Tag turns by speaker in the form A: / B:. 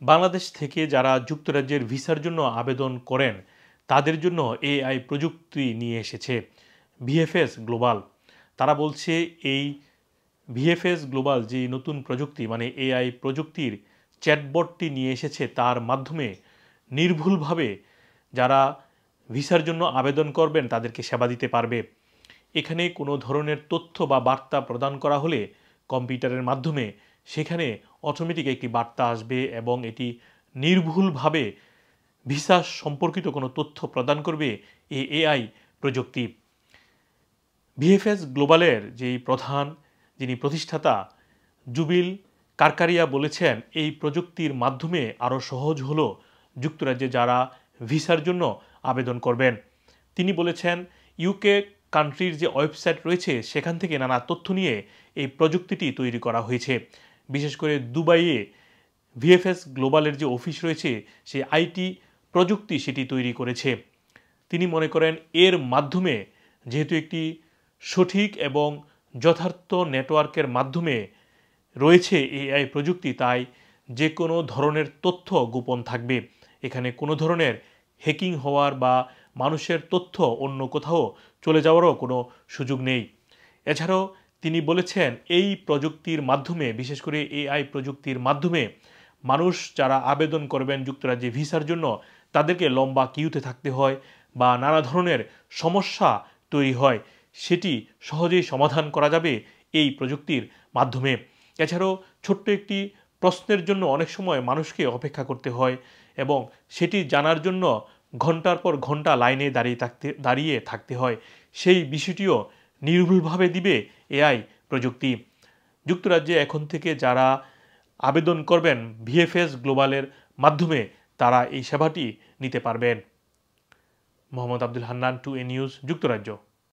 A: বাংলাদেশ থেকে যারা যুক্তরাজ্যের ভিসার জন্য আবেদন করেন তাদের জন্য এআই প্রযুক্তি নিয়ে এসেছে ভিএফএস গ্লোবাল। তারা বলছে এই ভিএফএস গ্লোবাল যে নতুন প্রযুক্তি মানে এআই প্রযুক্তির চ্যাটবটটি নিয়ে এসেছে তার মাধ্যমে নির্ভুলভাবে যারা ভিসার জন্য আবেদন করবেন তাদেরকে সেবা দিতে পারবে। এখানে কোনো ধরনের তথ্য বা বার্তা প্রদান করা হলে কম্পিউটারের মাধ্যমে সেখানে অটোমেটিক একটি বার্তা আসবে এবং এটি নির্ভুলভাবে ভিসা সম্পর্কিত কোনো তথ্য প্রদান করবে এই এআই প্রযুক্তি। ভিএফএস গ্লোবালের যেই প্রধান যিনি প্রতিষ্ঠাতা জুবিল কারকারিয়া বলেছেন এই প্রযুক্তির মাধ্যমে আরও সহজ হলো যুক্তরাজ্যে যারা ভিসার জন্য আবেদন করবেন। তিনি বলেছেন ইউকে কান্ট্রির যে ওয়েবসাইট রয়েছে সেখান থেকে নানা তথ্য নিয়ে এই প্রযুক্তিটি তৈরি করা হয়েছে। বিশেষ করে দুবাইয়ে ভিএফএস গ্লোবালের যে অফিস রয়েছে সেই আইটি প্রযুক্তি সেটি তৈরি করেছে। তিনি মনে করেন এর মাধ্যমে যেহেতু একটি সঠিক এবং যথার্থ নেটওয়ার্কের মাধ্যমে রয়েছে এআই প্রযুক্তি, তাই যে কোনো ধরনের তথ্য গোপন থাকবে। এখানে কোনো ধরনের হ্যাকিং হওয়ার বা মানুষের তথ্য অন্য কোথাও চলে যাওয়ারও কোনো সুযোগ নেই। এছাড়াও তিনি বলেছেন এই প্রযুক্তির মাধ্যমে বিশেষ করে এআই প্রযুক্তির মাধ্যমে মানুষ যারা আবেদন করবেন যুক্তরাজ্যে ভিসার জন্য তাদেরকে লম্বা কিউতে থাকতে হয় বা নানা ধরনের সমস্যা তৈরি হয়, সেটি সহজেই সমাধান করা যাবে এই প্রযুক্তির মাধ্যমে। এছাড়াও ছোট্ট একটি প্রশ্নের জন্য অনেক সময় মানুষকে অপেক্ষা করতে হয় এবং সেটি জানার জন্য ঘন্টার পর ঘন্টা লাইনে দাঁড়িয়ে থাকতে হয়, সেই বিষয়টিও নির্ভুলভাবে দিবে এআই প্রযুক্তি। যুক্তরাজ্যে এখন থেকে যারা আবেদন করবেন ভিএফএস গ্লোবালের মাধ্যমে তারা এই সেবাটি নিতে পারবেন। মোহাম্মদ আব্দুল হান্নান, 2A নিউজ, যুক্তরাজ্য।